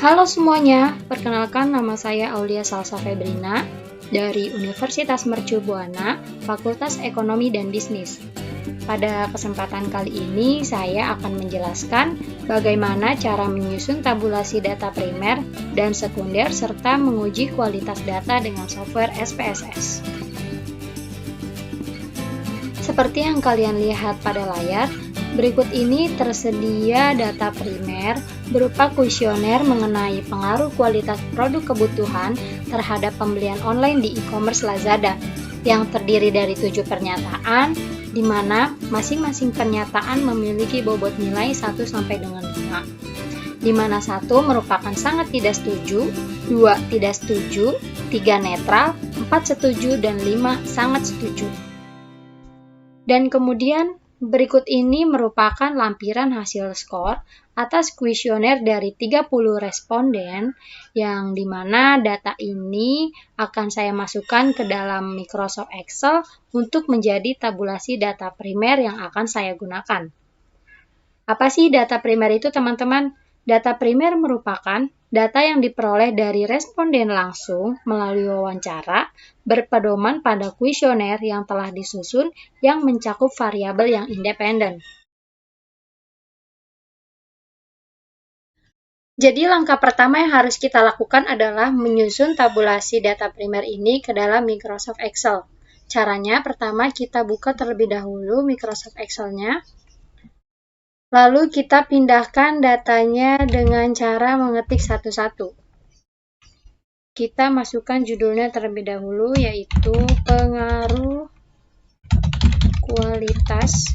Halo semuanya, perkenalkan nama saya Aulia Salsa Febrina dari Universitas Mercu Buana, Fakultas Ekonomi dan Bisnis. Pada kesempatan kali ini, saya akan menjelaskan bagaimana cara menyusun tabulasi data primer dan sekunder serta menguji kualitas data dengan software SPSS. Seperti yang kalian lihat pada layar, berikut ini tersedia data primer berupa kuesioner mengenai pengaruh kualitas produk kebutuhan terhadap pembelian online di e-commerce Lazada yang terdiri dari 7 pernyataan, di mana masing-masing pernyataan memiliki bobot nilai 1 sampai dengan 5, di mana 1 merupakan sangat tidak setuju, 2 tidak setuju, 3 netral, 4 setuju, dan 5 sangat setuju. Dan kemudian berikut ini merupakan lampiran hasil skor atas kuesioner dari 30 responden yang dimana data ini akan saya masukkan ke dalam Microsoft Excel untuk menjadi tabulasi data primer yang akan saya gunakan. Apa sih data primer itu, teman-teman? Data primer merupakan data yang diperoleh dari responden langsung melalui wawancara berpedoman pada kuesioner yang telah disusun yang mencakup variabel yang independen. Jadi langkah pertama yang harus kita lakukan adalah menyusun tabulasi data primer ini ke dalam Microsoft Excel. Caranya pertama kita buka terlebih dahulu Microsoft Excel-nya. Lalu kita pindahkan datanya dengan cara mengetik satu-satu. Kita masukkan judulnya terlebih dahulu, yaitu pengaruh kualitas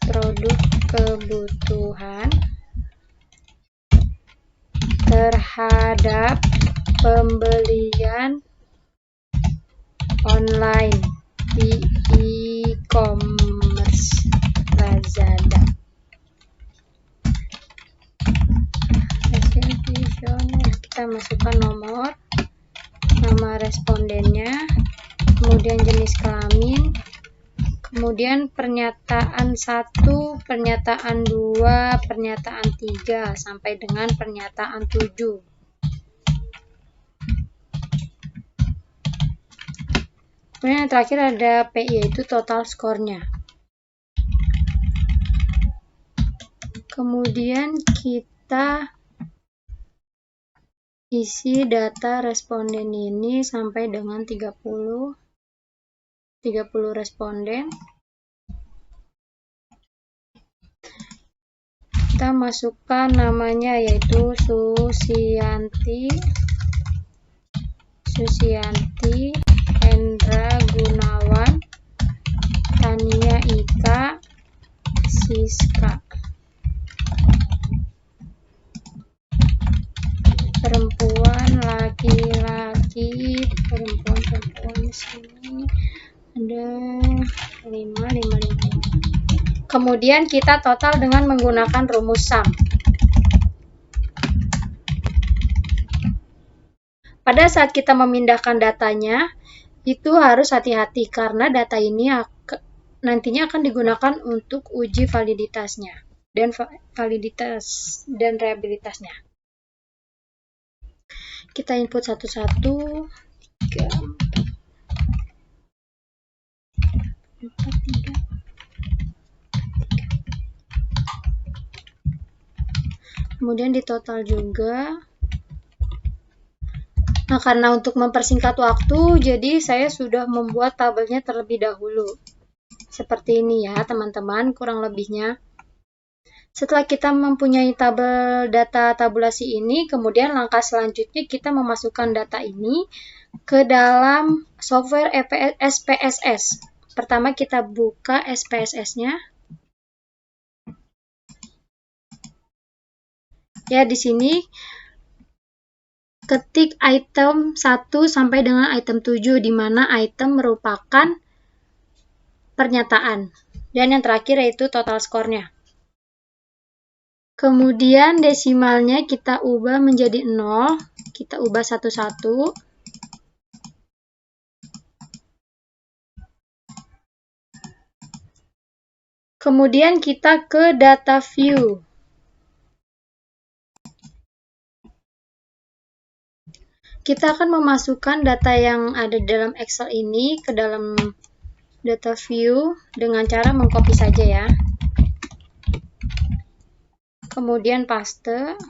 produk kebutuhan terhadap pembelian online di e-commerce Lazada. Kita masukkan nomor, nama respondennya, kemudian jenis kelamin, kemudian pernyataan 1, pernyataan 2, pernyataan 3, sampai dengan pernyataan 7. Kemudian yang terakhir ada P, yaitu total skornya. Kemudian kita isi data responden ini sampai dengan 30 responden. Kita masukkan namanya, yaitu Susianti, Hendra Gunawan, Tania Ika, Siska. Perempuan, laki-laki, perempuan di sini ada 5. Kemudian kita total dengan menggunakan rumus SUM. Pada saat kita memindahkan datanya, itu harus hati-hati karena data ini nantinya akan digunakan untuk uji validitasnya dan reliabilitasnya. Kita input satu-satu. 3, 4, 3. Kemudian ditotal juga. Nah, karena untuk mempersingkat waktu, jadi saya sudah membuat tabelnya terlebih dahulu. Seperti ini ya, teman-teman, kurang lebihnya. Setelah kita mempunyai tabel data tabulasi ini, kemudian langkah selanjutnya kita memasukkan data ini ke dalam software SPSS. Pertama kita buka SPSS-nya. Ya, di sini ketik item 1 sampai dengan item 7, di mana item merupakan pernyataan. Dan yang terakhir yaitu total skornya. Kemudian desimalnya kita ubah menjadi 0, kita ubah satu-satu. Kemudian kita ke data view. Kita akan memasukkan data yang ada di dalam Excel ini ke dalam data view dengan cara mengcopy saja ya. Kemudian paste.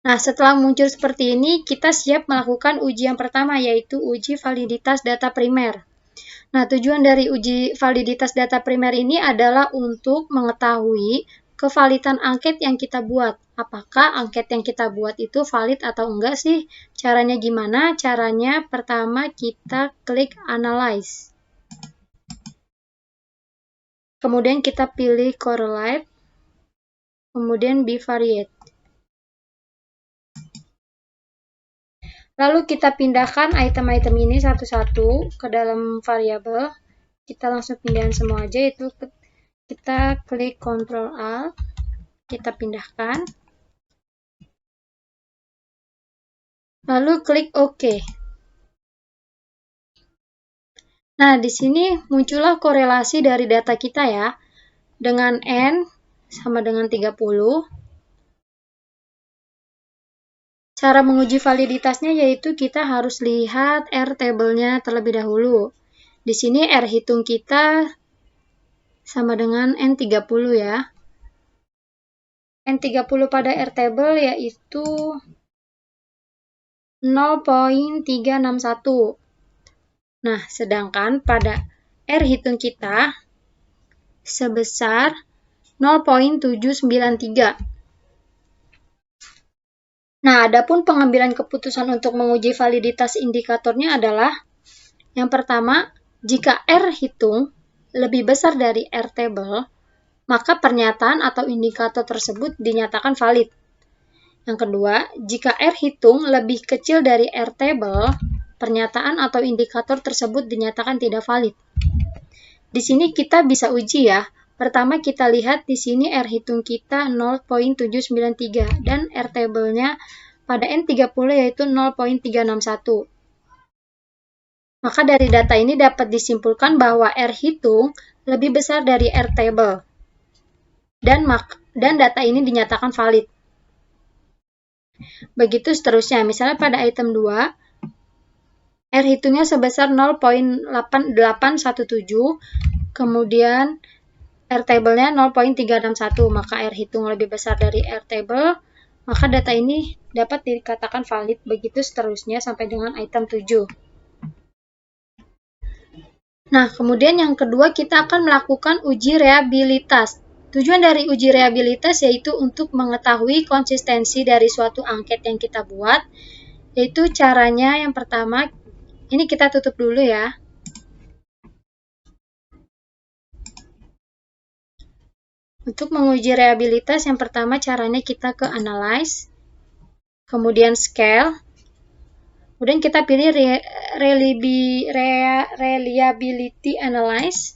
Nah, setelah muncul seperti ini, kita siap melakukan uji yang pertama, yaitu uji validitas data primer. Nah, tujuan dari uji validitas data primer ini adalah untuk mengetahui kevalidan angket yang kita buat. Apakah angket yang kita buat itu valid atau enggak sih? Caranya gimana? Caranya pertama kita klik Analyze. Kemudian kita pilih Correlate. Kemudian Bivariate. Lalu kita pindahkan item-item ini satu-satu ke dalam variabel. Kita langsung pindahin semua aja, itu kita klik Ctrl Alt, kita pindahkan. Lalu klik OK. Nah, di sini muncullah korelasi dari data kita ya. Dengan N sama dengan 30. Cara menguji validitasnya yaitu kita harus lihat R table-nya terlebih dahulu. Di sini R hitung kita sama dengan N30 ya. N30 pada R table yaitu 0.361. Nah, sedangkan pada R hitung kita sebesar 0.793. Nah, adapun pengambilan keputusan untuk menguji validitas indikatornya adalah yang pertama, jika R hitung lebih besar dari R table, maka pernyataan atau indikator tersebut dinyatakan valid. Yang kedua, jika R hitung lebih kecil dari R table, pernyataan atau indikator tersebut dinyatakan tidak valid. Di sini kita bisa uji ya. Pertama kita lihat di sini R hitung kita 0.793 dan R table-nya pada N30 yaitu 0.361. Maka dari data ini dapat disimpulkan bahwa R hitung lebih besar dari R table. Dan data ini dinyatakan valid. Begitu seterusnya, misalnya pada item 2, R hitungnya sebesar 0.8817, kemudian R table-nya 0.361, maka R hitung lebih besar dari R table, maka data ini dapat dikatakan valid. Begitu seterusnya sampai dengan item 7. Nah, kemudian yang kedua kita akan melakukan uji reliabilitas. Tujuan dari uji reliabilitas yaitu untuk mengetahui konsistensi dari suatu angket yang kita buat, yaitu caranya yang pertama, ini kita tutup dulu ya. Untuk menguji reliabilitas, yang pertama caranya kita ke Analyze, kemudian Scale, kemudian kita pilih Reliability Analyze.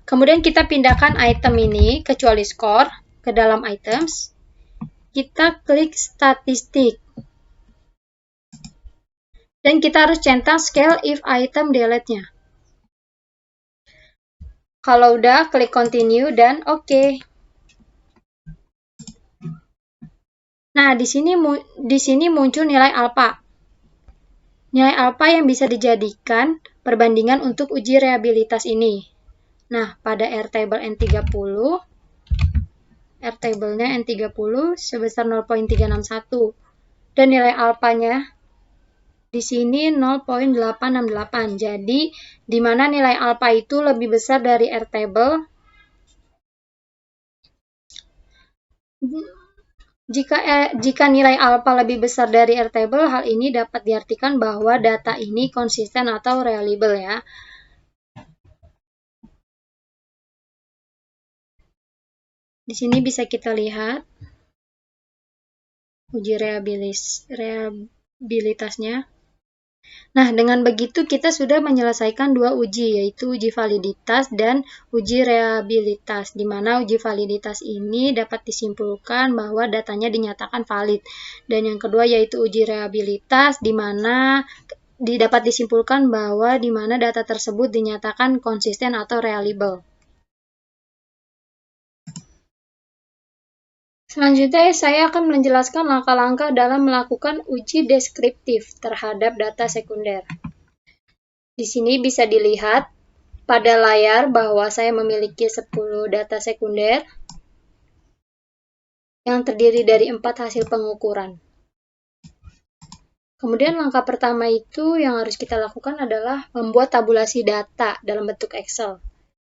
Kemudian kita pindahkan item ini, kecuali score, ke dalam items. Kita klik Statistik. Dan kita harus centang Scale if item delete-nya. Kalau udah, klik Continue dan OK. Nah, di sini muncul nilai alpha. Nilai alpha yang bisa dijadikan perbandingan untuk uji reliabilitas ini. Nah, pada R table N30, R table-nya N30 sebesar 0.361. Dan nilai alpha-nya di sini 0.868. Jadi, di mana nilai alpha itu lebih besar dari R table, jika nilai alpha lebih besar dari R table, hal ini dapat diartikan bahwa data ini konsisten atau reliable ya. Di sini bisa kita lihat uji reliabilitasnya. Nah, dengan begitu kita sudah menyelesaikan dua uji, yaitu uji validitas dan uji reliabilitas, di mana uji validitas ini dapat disimpulkan bahwa datanya dinyatakan valid. Dan yang kedua yaitu uji reliabilitas, di mana dapat disimpulkan bahwa di mana data tersebut dinyatakan konsisten atau reliable. Selanjutnya, saya akan menjelaskan langkah-langkah dalam melakukan uji deskriptif terhadap data sekunder. Di sini bisa dilihat pada layar bahwa saya memiliki 10 data sekunder yang terdiri dari 4 hasil pengukuran. Kemudian langkah pertama itu yang harus kita lakukan adalah membuat tabulasi data dalam bentuk Excel.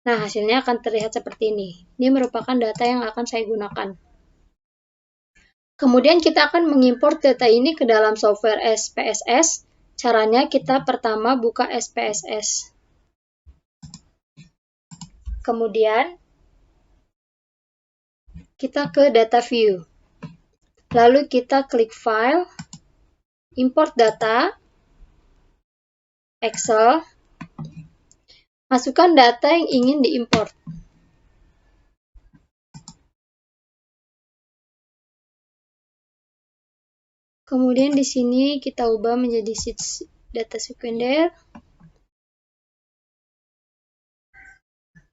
Nah, hasilnya akan terlihat seperti ini. Ini merupakan data yang akan saya gunakan. Kemudian kita akan mengimport data ini ke dalam software SPSS. Caranya kita pertama buka SPSS. Kemudian kita ke data view. Lalu kita klik file, import data, Excel, masukkan data yang ingin diimport. Kemudian di sini kita ubah menjadi data sekunder.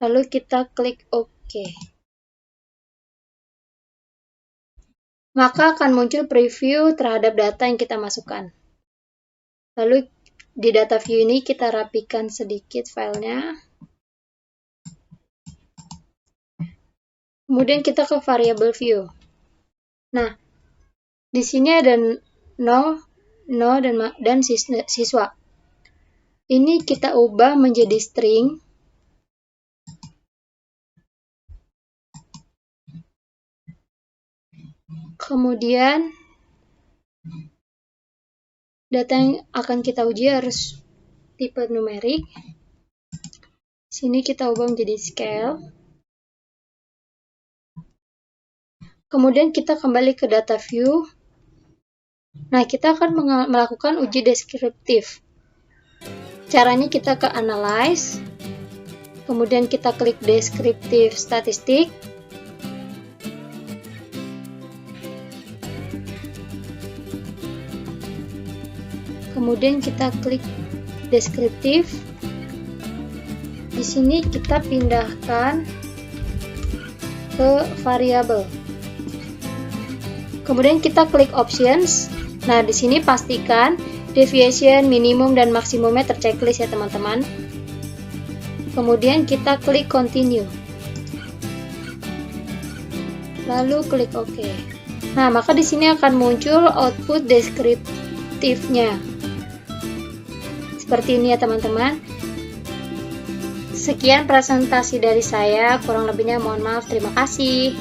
Lalu kita klik OK. Maka akan muncul preview terhadap data yang kita masukkan. Lalu di data view ini kita rapikan sedikit filenya. Kemudian kita ke variable view. Nah, di sini ada no, dan siswa. Ini kita ubah menjadi string. Kemudian data yang akan kita uji harus tipe numerik. Sini kita ubah menjadi scale. Kemudian kita kembali ke data view. Nah, kita akan melakukan uji deskriptif. Caranya kita ke analyze. Kemudian kita klik deskriptif statistik. Kemudian kita klik deskriptif. Di sini kita pindahkan ke variabel. Kemudian kita klik options. Nah, di sini pastikan deviation, minimum, dan maksimumnya terchecklist ya teman-teman. Kemudian kita klik continue. Lalu klik OK. Nah, maka di sini akan muncul output deskriptifnya. Seperti ini ya teman-teman. Sekian presentasi dari saya, kurang lebihnya mohon maaf, terima kasih.